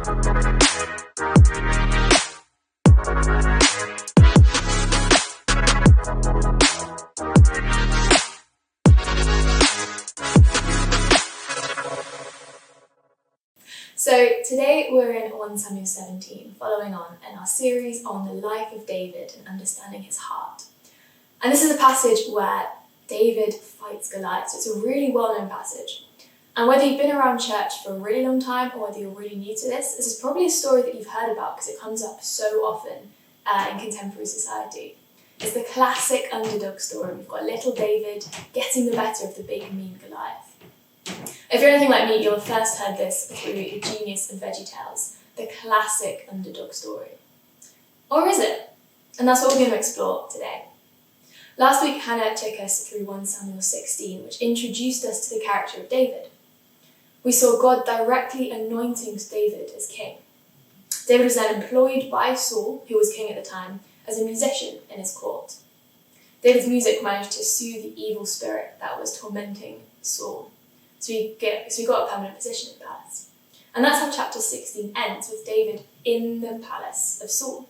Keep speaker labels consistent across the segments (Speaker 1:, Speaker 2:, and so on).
Speaker 1: So today we're in 1 Samuel 17, following on in our series on the life of David and understanding his heart. And this is a passage where David fights Goliath, so it's a really well-known passage. And whether you've been around church for a really long time or whether you're really new to this is probably a story that you've heard about because it comes up so often in contemporary society. It's the classic underdog story. We've got little David getting the better of the big, mean Goliath. If you're anything like me, you'll have first heard this through The Genius of VeggieTales, the classic underdog story. Or is it? And that's what we're going to explore today. Last week, Hannah took us through 1 Samuel 16, which introduced us to the character of David. We saw God directly anointing David as king. David was then employed by Saul, who was king at the time, as a musician in his court. David's music managed to soothe the evil spirit that was tormenting Saul. So he got a permanent position in the palace. And that's how chapter 16 ends, with David in the palace of Saul.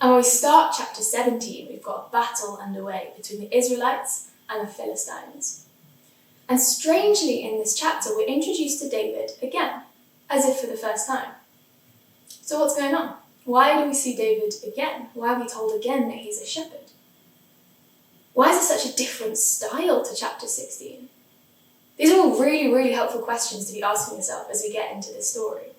Speaker 1: And when we start chapter 17, we've got a battle underway between the Israelites and the Philistines. And strangely, in this chapter, we're introduced to David again, as if for the first time. So what's going on? Why do we see David again? Why are we told again that he's a shepherd? Why is it such a different style to chapter 16? These are all really, really helpful questions to be asking yourself as we get into this story.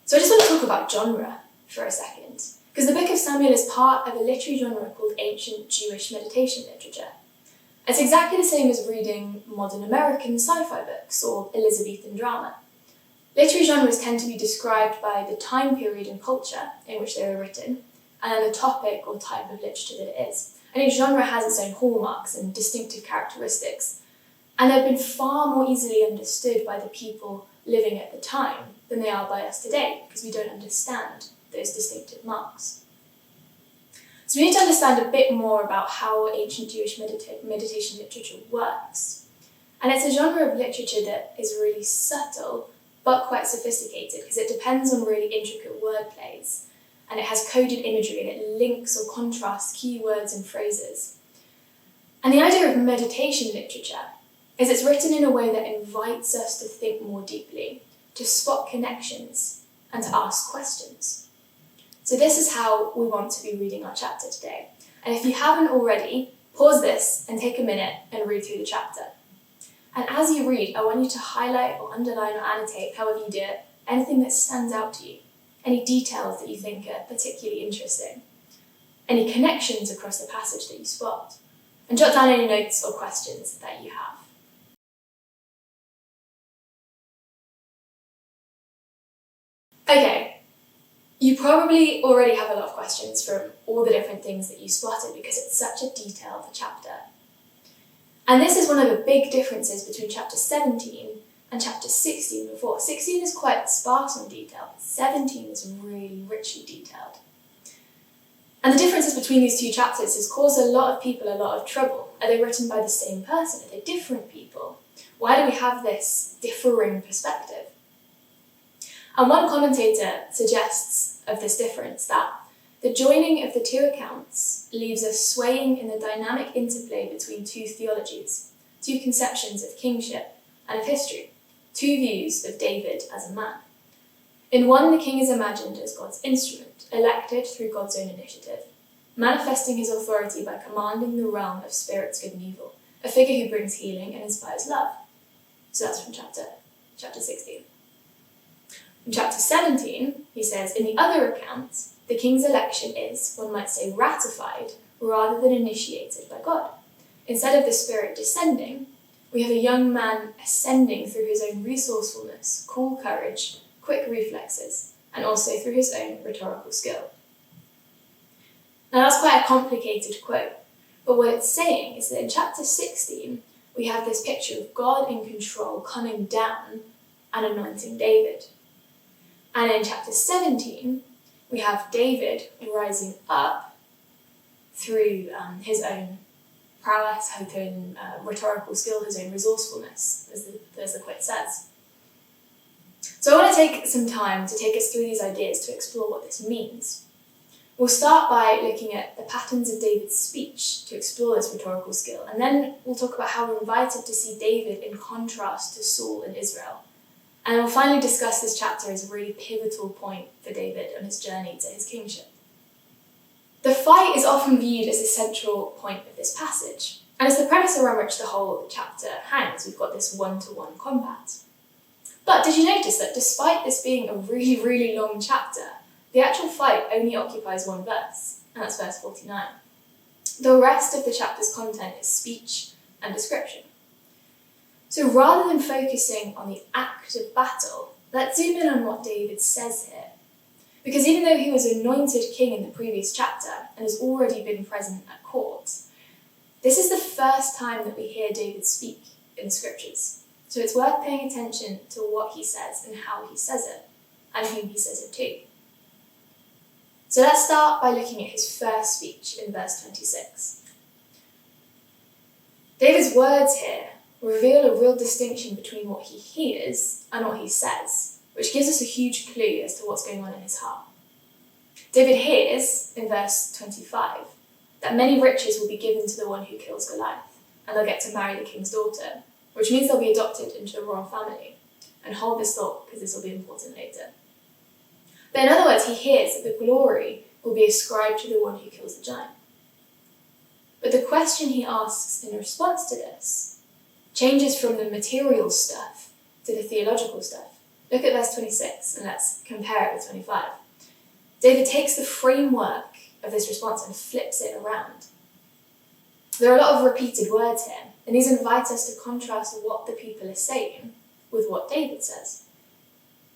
Speaker 1: So I just want to talk about genre for a second, because the book of Samuel is part of a literary genre called ancient Jewish meditation literature. It's exactly the same as reading modern American sci-fi books or Elizabethan drama. Literary genres tend to be described by the time period and culture in which they were written, and then the topic or type of literature that it is. And each genre has its own hallmarks and distinctive characteristics, and they've been far more easily understood by the people living at the time than they are by us today, because we don't understand those distinctive marks. So we need to understand a bit more about how ancient Jewish meditation literature works. And it's a genre of literature that is really subtle, but quite sophisticated, because it depends on really intricate word plays, and it has coded imagery, and it links or contrasts keywords and phrases. And the idea of meditation literature is it's written in a way that invites us to think more deeply, to spot connections, and to ask questions. So this is how we want to be reading our chapter today. And if you haven't already, pause this and take a minute and read through the chapter. And as you read, I want you to highlight or underline or annotate, however you do it, anything that stands out to you, any details that you think are particularly interesting, any connections across the passage that you spot, and jot down any notes or questions that you have. Okay, you probably already have a lot of questions from all the different things that you spotted because it's such a detailed chapter. And this is one of the big differences between chapter 17 and chapter 16 before. 16 is quite sparse on detail, 17 is really richly detailed. And the differences between these two chapters has caused a lot of people a lot of trouble. Are they written by the same person? Are they different people? Why do we have this differing perspective? And one commentator suggests of this difference that the joining of the two accounts leaves us swaying in the dynamic interplay between two theologies, two conceptions of kingship and of history, two views of David as a man. In one, the king is imagined as God's instrument, elected through God's own initiative, manifesting his authority by commanding the realm of spirits good and evil, a figure who brings healing and inspires love. So that's from chapter 16. In chapter 17, he says, in the other account, the king's election is, one might say, ratified rather than initiated by God. Instead of the Spirit descending, we have a young man ascending through his own resourcefulness, cool courage, quick reflexes, and also through his own rhetorical skill. Now that's quite a complicated quote, but what it's saying is that in chapter 16, we have this picture of God in control coming down and anointing David. And in chapter 17, we have David rising up through his own prowess, his own rhetorical skill, his own resourcefulness, as the quote says. So I want to take some time to take us through these ideas to explore what this means. We'll start by looking at the patterns of David's speech to explore this rhetorical skill, and then we'll talk about how we're invited to see David in contrast to Saul and Israel. And we'll finally discuss this chapter as a really pivotal point for David on his journey to his kingship. The fight is often viewed as the central point of this passage, and it's the premise around which the whole chapter hangs. We've got this one-to-one combat. But did you notice that despite this being a really, really long chapter, the actual fight only occupies one verse, and that's verse 49. The rest of the chapter's content is speech and description. So rather than focusing on the act of battle, let's zoom in on what David says here. Because even though he was anointed king in the previous chapter and has already been present at court, this is the first time that we hear David speak in the scriptures. So it's worth paying attention to what he says and how he says it, and whom he says it to. So let's start by looking at his first speech in verse 26. David's words here reveal a real distinction between what he hears and what he says, which gives us a huge clue as to what's going on in his heart. David hears, in verse 25, that many riches will be given to the one who kills Goliath, and they'll get to marry the king's daughter, which means they'll be adopted into the royal family. And hold this thought, because this will be important later. But in other words, he hears that the glory will be ascribed to the one who kills the giant. But the question he asks in response to this changes from the material stuff to the theological stuff. Look at verse 26 and let's compare it with 25. David takes the framework of this response and flips it around. There are a lot of repeated words here, and these invite us to contrast what the people are saying with what David says.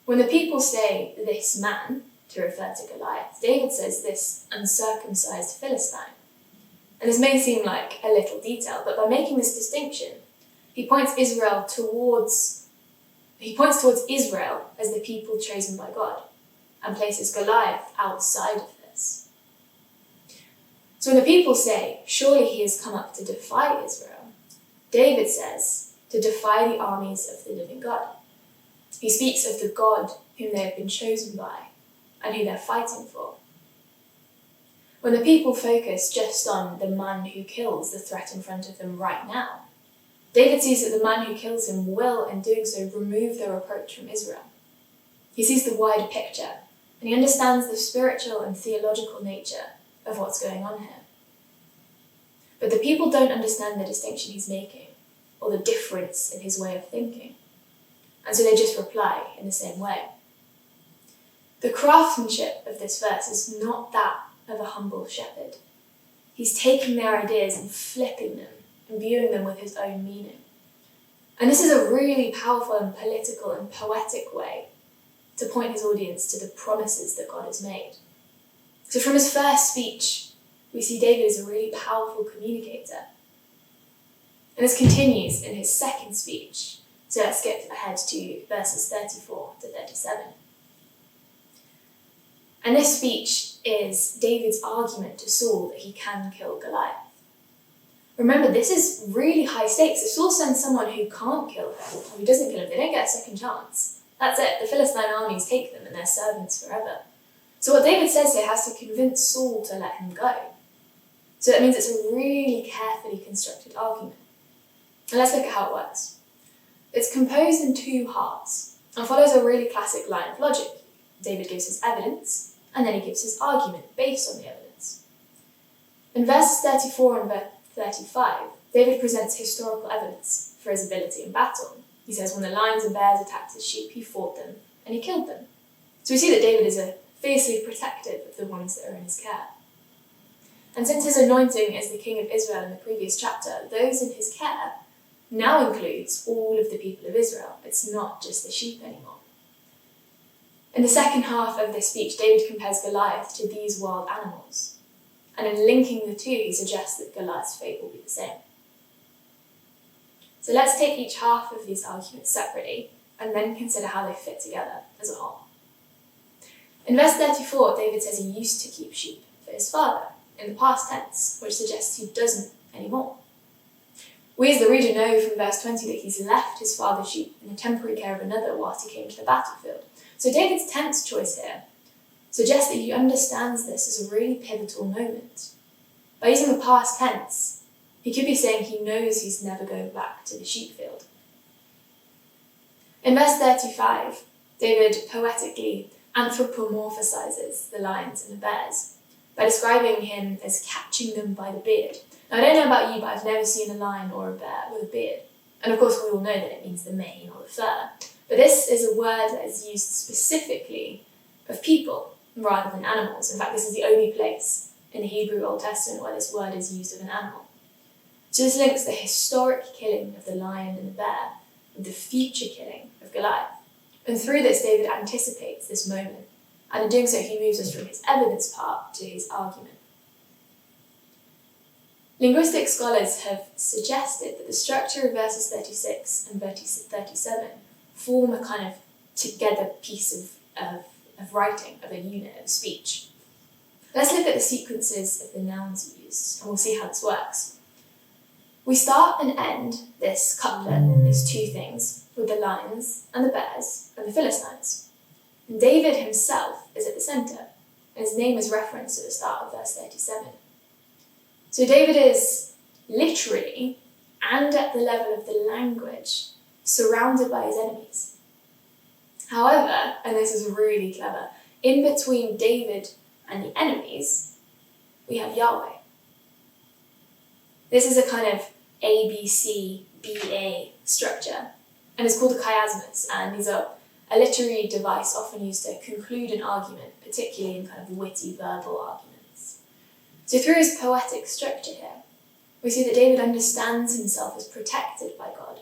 Speaker 1: When the people say, "this man," to refer to Goliath, David says, "this uncircumcised Philistine." And this may seem like a little detail, but by making this distinction, he points towards Israel as the people chosen by God, and places Goliath outside of this. So when the people say, "surely he has come up to defy Israel," David says, "to defy the armies of the living God." He speaks of the God whom they have been chosen by and who they're fighting for. When the people focus just on the man who kills the threat in front of them right now, David sees that the man who kills him will, in doing so, remove their reproach from Israel. He sees the wider picture, and he understands the spiritual and theological nature of what's going on here. But the people don't understand the distinction he's making, or the difference in his way of thinking. And so they just reply in the same way. The craftsmanship of this verse is not that of a humble shepherd. He's taking their ideas and flipping them, imbuing them with his own meaning. And this is a really powerful and political and poetic way to point his audience to the promises that God has made. So from his first speech, we see David as a really powerful communicator. And this continues in his second speech. So let's skip ahead to verses 34 to 37. And this speech is David's argument to Saul that he can kill Goliath. Remember, this is really high stakes. If Saul sends someone who can't kill him, or who doesn't kill him, they don't get a second chance. That's it. The Philistine armies take them and they're servants forever. So what David says here has to convince Saul to let him go. So that means it's a really carefully constructed argument. And let's look at how it works. It's composed in two halves and follows a really classic line of logic. David gives his evidence, and then he gives his argument based on the evidence. In verses 34 and 35, David presents historical evidence for his ability in battle. He says when the lions and bears attacked his sheep, he fought them and he killed them. So we see that David is fiercely protective of the ones that are in his care. And since his anointing as the king of Israel in the previous chapter, those in his care now includes all of the people of Israel. It's not just the sheep anymore. In the second half of this speech, David compares Goliath to these wild animals. And in linking the two, he suggests that Goliath's fate will be the same. So let's take each half of these arguments separately and then consider how they fit together as a whole. In verse 34, David says he used to keep sheep for his father, in the past tense, which suggests he doesn't anymore. We as the reader know from verse 20 that he's left his father's sheep in the temporary care of another whilst he came to the battlefield. So David's tense choice here suggests that he understands this as a really pivotal moment. By using the past tense, he could be saying he knows he's never going back to the sheep field. In verse 35, David poetically anthropomorphizes the lions and the bears by describing him as catching them by the beard. Now, I don't know about you, but I've never seen a lion or a bear with a beard. And of course, we all know that it means the mane or the fur. But this is a word that is used specifically of people rather than animals. In fact, this is the only place in the Hebrew Old Testament where this word is used of an animal. So this links the historic killing of the lion and the bear with the future killing of Goliath. And through this, David anticipates this moment, and in doing so, he moves us from his evidence part to his argument. Linguistic scholars have suggested that the structure of verses 36 and 37 form a kind of together piece of writing, of a unit, of speech. Let's look at the sequences of the nouns used, and we'll see how this works. We start and end this couplet, these two things, with the lions and the bears and the Philistines. And David himself is at the centre, and his name is referenced at the start of verse 37. So David is literally, and at the level of the language, surrounded by his enemies. However, and this is really clever, in between David and the enemies, we have Yahweh. This is a kind of A-B-C-B-A structure, and it's called a chiasmus, and these are a literary device often used to conclude an argument, particularly in kind of witty verbal arguments. So through his poetic structure here, we see that David understands himself as protected by God,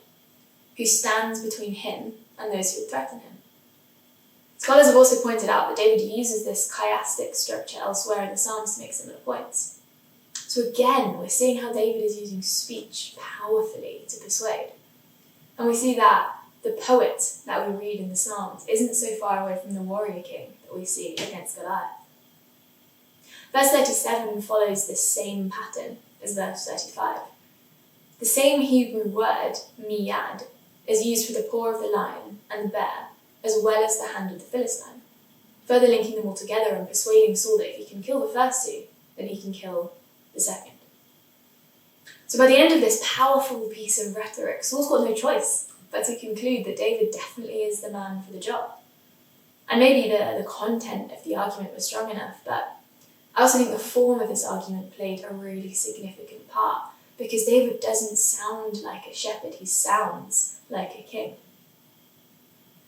Speaker 1: who stands between him and those who would threaten him. Scholars have also pointed out that David uses this chiastic structure elsewhere in the Psalms to make similar points. So again, we're seeing how David is using speech powerfully to persuade. And we see that the poet that we read in the Psalms isn't so far away from the warrior king that we see against Goliath. Verse 37 follows the same pattern as verse 35. The same Hebrew word, miyad, is used for the paw of the lion and the bear, as well as the hand of the Philistine, further linking them all together and persuading Saul that if he can kill the first two, then he can kill the second. So by the end of this powerful piece of rhetoric, Saul's got no choice but to conclude that David definitely is the man for the job. And maybe the content of the argument was strong enough, but I also think the form of this argument played a really significant part, because David doesn't sound like a shepherd, he sounds like a king.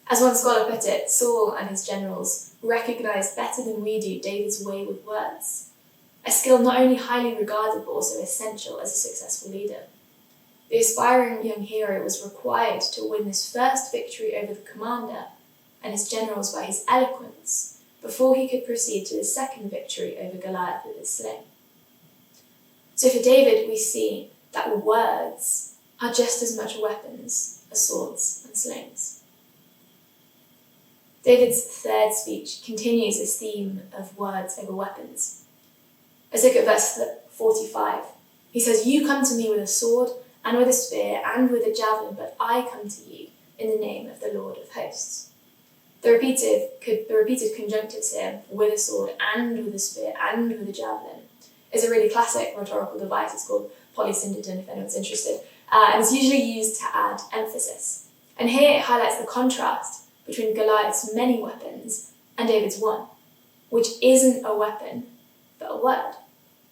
Speaker 1: As one scholar put it, Saul and his generals recognised better than we do David's way with words, a skill not only highly regarded but also essential as a successful leader. The aspiring young hero was required to win this first victory over the commander and his generals by his eloquence before he could proceed to the second victory over Goliath with his sling. So for David, we see that words are just as much weapons as swords and slings. David's third speech continues this theme of words over weapons. Let's look at verse 45. He says, "You come to me with a sword and with a spear and with a javelin, but I come to you in the name of the Lord of hosts." The repeated conjunctives here, with a sword and with a spear and with a javelin, is a really classic rhetorical device. It's called polysyndeton, if anyone's interested, and it's usually used to add emphasis. And here it highlights the contrast between Goliath's many weapons and David's one, which isn't a weapon, but a word,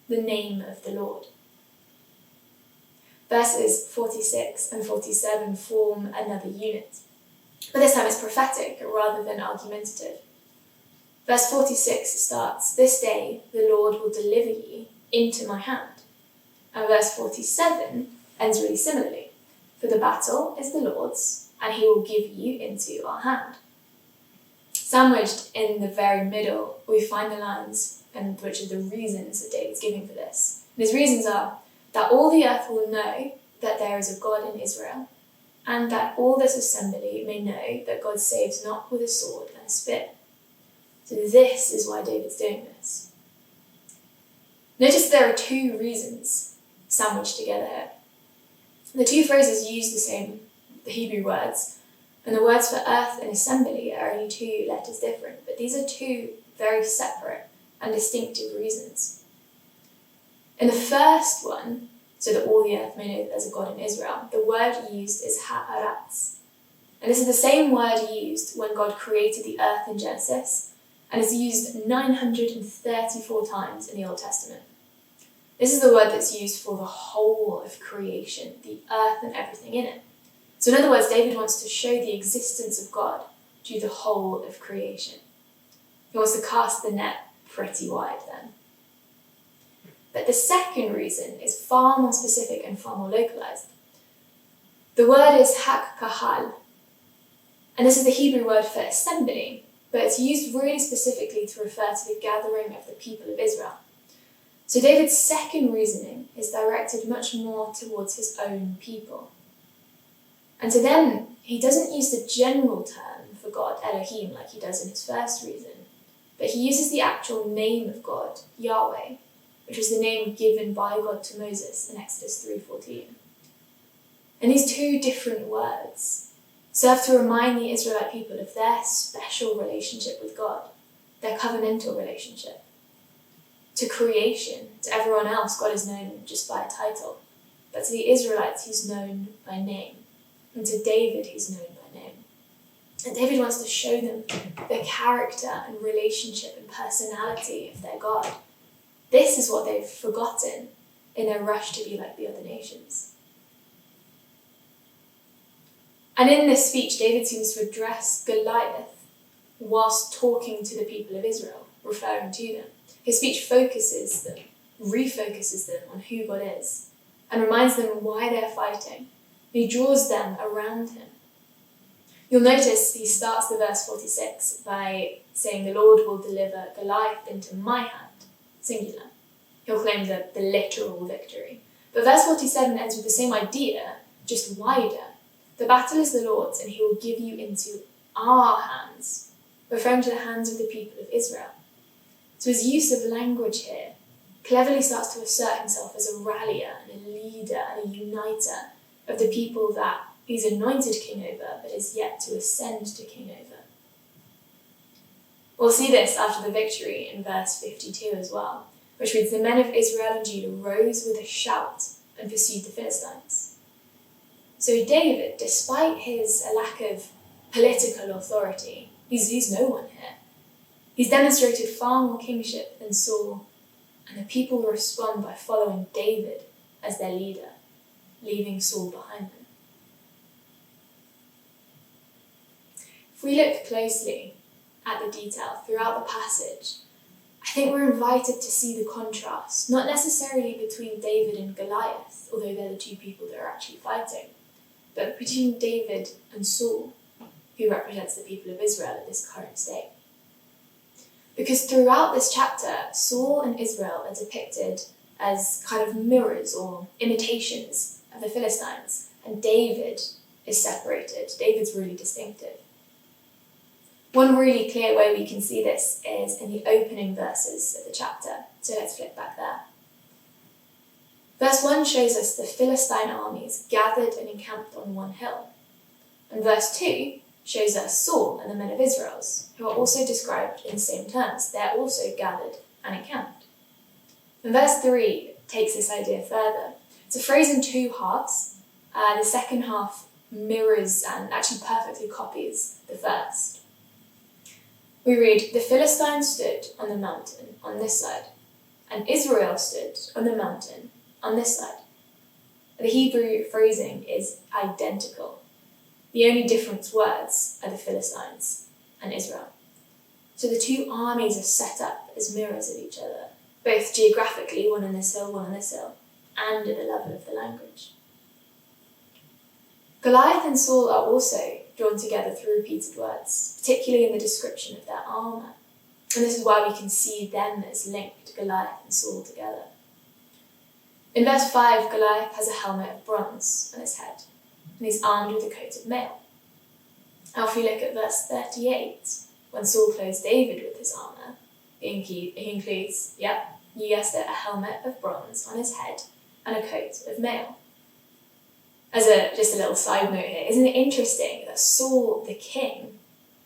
Speaker 1: the name of the Lord. Verses 46 and 47 form another unit, but this time it's prophetic rather than argumentative. Verse 46 starts, "This day the Lord will deliver you into my hand." And verse 47 ends really similarly, "For the battle is the Lord's, and he will give you into our hand." Sandwiched in the very middle, we find the lines, and which are the reasons that David's giving for this. And his reasons are that all the earth will know that there is a God in Israel, and that all this assembly may know that God saves not with a sword and a spear. So this is why David's doing this. Notice there are two reasons sandwiched together here. The two phrases use the Hebrew words, and the words for earth and assembly are only two letters different, but these are two very separate and distinctive reasons. In the first one, so that all the earth may know that there's a God in Israel, the word used is ha'aratz. And this is the same word used when God created the earth in Genesis, and is used 934 times in the Old Testament. This is the word that's used for the whole of creation, the earth and everything in it. So in other words, David wants to show the existence of God to the whole of creation. He wants to cast the net pretty wide then. But the second reason is far more specific and far more localized. The word is hak kahal, and this is the Hebrew word for assembly, but it's used really specifically to refer to the gathering of the people of Israel. So David's second reasoning is directed much more towards his own people. And so then he doesn't use the general term for God, Elohim, like he does in his first reason, but he uses the actual name of God, Yahweh, which was the name given by God to Moses in Exodus 3:14. And these two different words serve to remind the Israelite people of their special relationship with God, their covenantal relationship. To creation, to everyone else, God is known just by a title, but to the Israelites, he's known by name, and to David, he's known by name. And David wants to show them the character and relationship and personality of their God. This is what they've forgotten in their rush to be like the other nations. And in this speech, David seems to address Goliath whilst talking to the people of Israel, referring to them. His speech focuses them, refocuses them on who God is, and reminds them why they're fighting. He draws them around him. You'll notice he starts the verse 46 by saying, "The Lord will deliver Goliath into my hand," singular. He'll claim the literal victory. But verse 47 ends with the same idea, just wider. "The battle is the Lord's, and he will give you into our hands," referring to the hands of the people of Israel. So his use of language here cleverly starts to assert himself as a rallier and a leader and a uniter of the people that he's anointed king over, but is yet to ascend to king over. We'll see this after the victory in verse 52 as well, which reads, "The men of Israel and Judah rose with a shout and pursued the Philistines." So David, despite his lack of political authority, he's no one here. He's demonstrated far more kingship than Saul, and the people respond by following David as their leader, leaving Saul behind them. If we look closely at the detail throughout the passage, I think we're invited to see the contrast, not necessarily between David and Goliath, although they're the two people that are actually fighting, but between David and Saul, who represents the people of Israel at this current state. Because throughout this chapter, Saul and Israel are depicted as kind of mirrors or imitations of the Philistines, and David is separated. David's really distinctive. One really clear way we can see this is in the opening verses of the chapter, so let's flip back there. Verse 1 shows us the Philistine armies gathered and encamped on one hill, and verse 2 shows us Saul and the men of Israel, who are also described in the same terms. They're also gathered and encamped. And verse 3 takes this idea further. It's a phrase in two halves. The second half mirrors and actually perfectly copies the first. We read, "The Philistines stood on the mountain on this side, and Israel stood on the mountain on this side." The Hebrew phrasing is identical. The only different words are the Philistines and Israel. So the two armies are set up as mirrors of each other, both geographically, one on this hill, one on this hill, and at the level of the language. Goliath and Saul are also drawn together through repeated words, particularly in the description of their armour. And this is why we can see them as linked, Goliath and Saul together. In verse 5, Goliath has a helmet of bronze on his head, and he's armed with a coat of mail. Now if we look at verse 38, when Saul clothes David with his armour, he includes, you guessed it, a helmet of bronze on his head and a coat of mail. Just a little side note here, isn't it interesting that Saul the king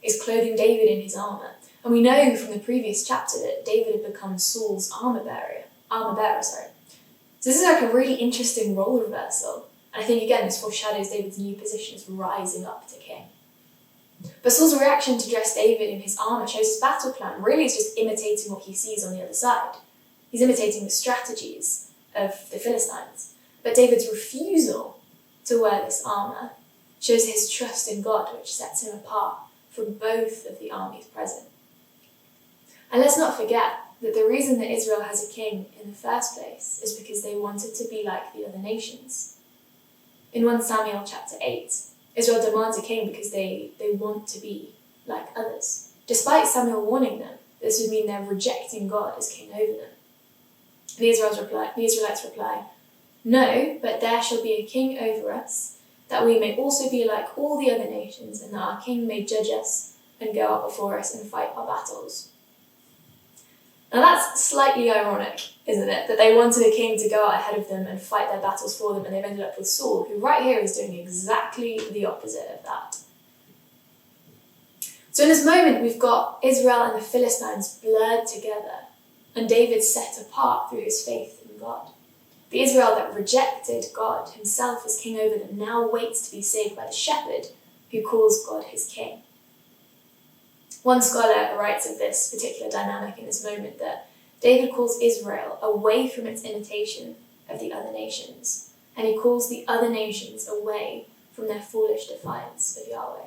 Speaker 1: is clothing David in his armour? And we know from the previous chapter that David had become Saul's armour bearer. So this is like a really interesting role reversal. And I think again this foreshadows David's new position as rising up to king. But Saul's reaction to dress David in his armour shows his battle plan really is just imitating what he sees on the other side. He's imitating the strategies of the Philistines. But David's refusal to wear this armour shows his trust in God, which sets him apart from both of the armies present. And let's not forget that the reason that Israel has a king in the first place is because they wanted to be like the other nations. In 1 Samuel chapter 8, Israel demands a king because they want to be like others. Despite Samuel warning them, this would mean they're rejecting God as king over them. The Israelites reply, "No, but there shall be a king over us, that we may also be like all the other nations, and that our king may judge us and go out before us and fight our battles." Now that's slightly ironic, isn't it? That they wanted a king to go out ahead of them and fight their battles for them, and they've ended up with Saul, who right here is doing exactly the opposite of that. So in this moment, we've got Israel and the Philistines blurred together, and David set apart through his faith in God. The Israel that rejected God himself as king over them now waits to be saved by the shepherd who calls God his king. One scholar writes of this particular dynamic in this moment that David calls Israel away from its imitation of the other nations, and he calls the other nations away from their foolish defiance of Yahweh.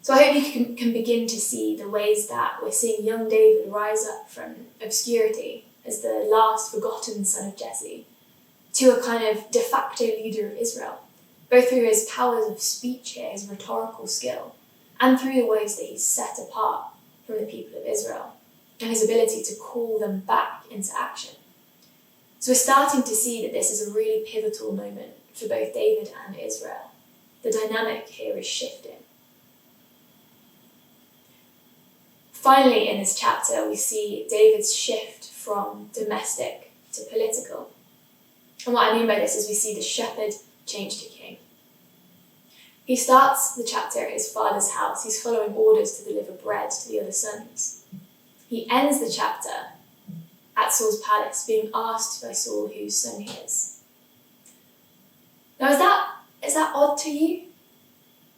Speaker 1: So I hope you can begin to see the ways that we're seeing young David rise up from obscurity as the last forgotten son of Jesse to a kind of de facto leader of Israel, both through his powers of speech here, his rhetorical skill, and through the ways that he's set apart from the people of Israel, and his ability to call them back into action. So we're starting to see that this is a really pivotal moment for both David and Israel. The dynamic here is shifting. Finally, in this chapter, we see David's shift from domestic to political. And what I mean by this is we see the shepherd change to king. He starts the chapter at his father's house. He's following orders to deliver bread to the other sons. He ends the chapter at Saul's palace, being asked by Saul whose son he is. Now, is that odd to you?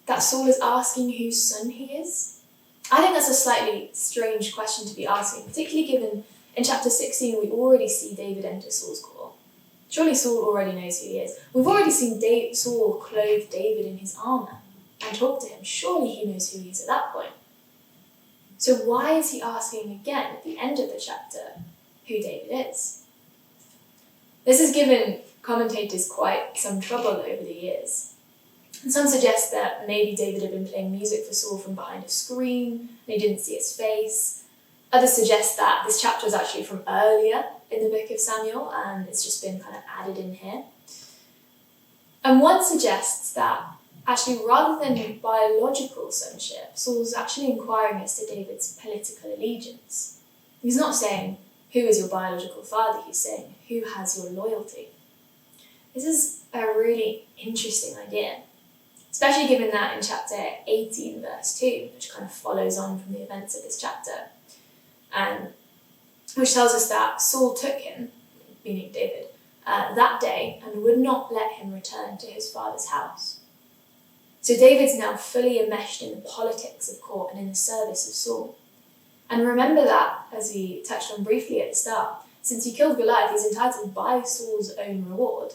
Speaker 1: That Saul is asking whose son he is? I think that's a slightly strange question to be asking, particularly given in chapter 16 we already see David enter Saul's court. Surely Saul already knows who he is. We've already seen Saul clothe David in his armour and talk to him. Surely he knows who he is at that point. So why is he asking again at the end of the chapter who David is? This has given commentators quite some trouble over the years. And some suggest that maybe David had been playing music for Saul from behind a screen and he didn't see his face. Others suggest that this chapter is actually from earlier in the book of Samuel and it's just been kind of added in here. And one suggests that actually rather than biological sonship, Saul's actually inquiring as to David's political allegiance. He's not saying, who is your biological father? He's saying, who has your loyalty? This is a really interesting idea, especially given that in chapter 18, verse 2, which kind of follows on from the events of this chapter, and which tells us that Saul took him, meaning David, that day and would not let him return to his father's house. So David's now fully enmeshed in the politics of court and in the service of Saul. And remember that, as we touched on briefly at the start, since he killed Goliath, he's entitled by Saul's own reward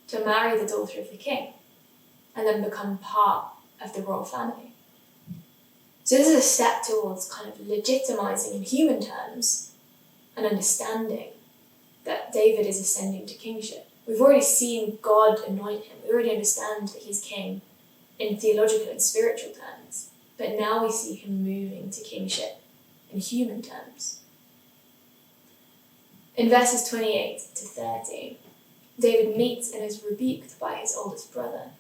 Speaker 1: to marry the daughter of the king and then become part of the royal family. So this is a step towards kind of legitimizing in human terms an understanding that David is ascending to kingship. We've already seen God anoint him. We already understand that he's king in theological and spiritual terms. But now we see him moving to kingship in human terms. In verses 28 to 30, David meets and is rebuked by his oldest brother.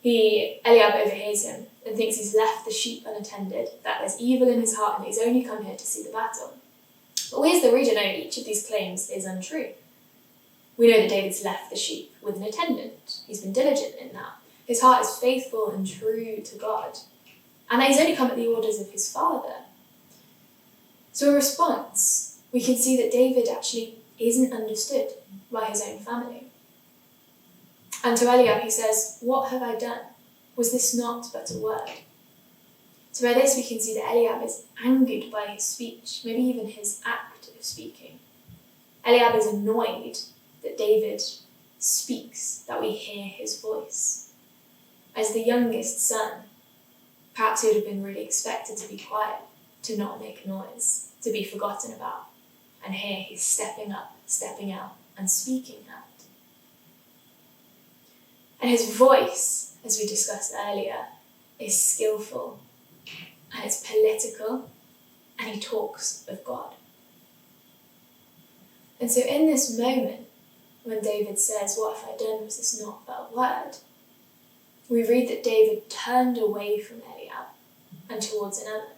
Speaker 1: Eliab overhears him and thinks he's left the sheep unattended, that there's evil in his heart and he's only come here to see the battle. But we as the reader know each of these claims is untrue. We know that David's left the sheep with an attendant. He's been diligent in that. His heart is faithful and true to God. And that he's only come at the orders of his father. So in response, we can see that David actually isn't understood by his own family. And to Eliab he says, "What have I done? Was this not but a word?" So by this we can see that Eliab is angered by his speech, maybe even his act of speaking. Eliab is annoyed that David speaks, that we hear his voice. As the youngest son, perhaps he would have been really expected to be quiet, to not make noise, to be forgotten about. And here he's stepping up, stepping out, and speaking out. And his voice, as we discussed earlier, is skillful, and it's political, and he talks of God. And so in this moment, when David says, "What have I done? Was this not but a word?" we read that David turned away from Eliab and towards another.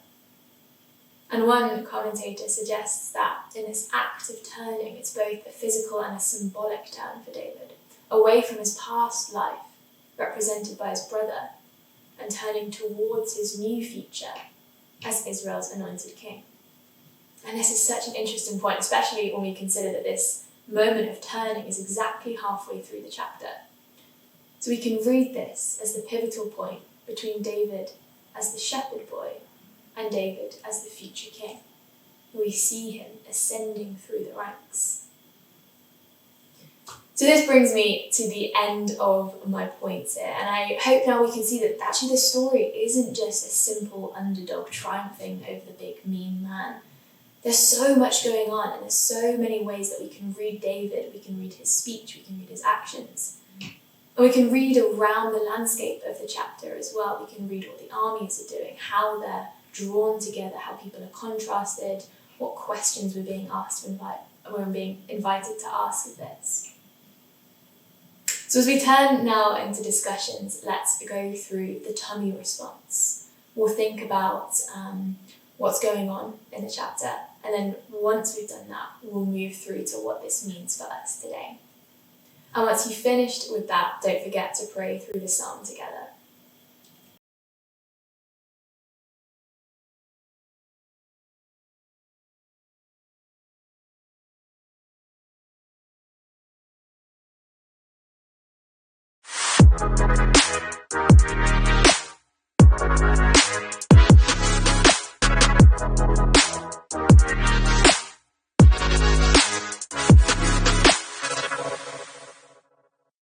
Speaker 1: And one commentator suggests that in this act of turning, it's both a physical and a symbolic turn for David, away from his past life, represented by his brother, and turning towards his new future as Israel's anointed king. And this is such an interesting point, especially when we consider that this moment of turning is exactly halfway through the chapter. So we can read this as the pivotal point between David as the shepherd boy and David as the future king. We see him ascending through the ranks. So this brings me to the end of my points here, and I hope now we can see that actually the story isn't just a simple underdog triumphing over the big mean man. There's so much going on, and there's so many ways that we can read David. We can read his speech, we can read his actions. And we can read around the landscape of the chapter as well. We can read what the armies are doing, how they're drawn together, how people are contrasted, what questions we're being asked when we're being invited to ask of this. So as we turn now into discussions, let's go through the tummy response. We'll think about what's going on in the chapter, and then once we've done that, we'll move through to what this means for us today. And once you've finished with that, don't forget to pray through the psalm together.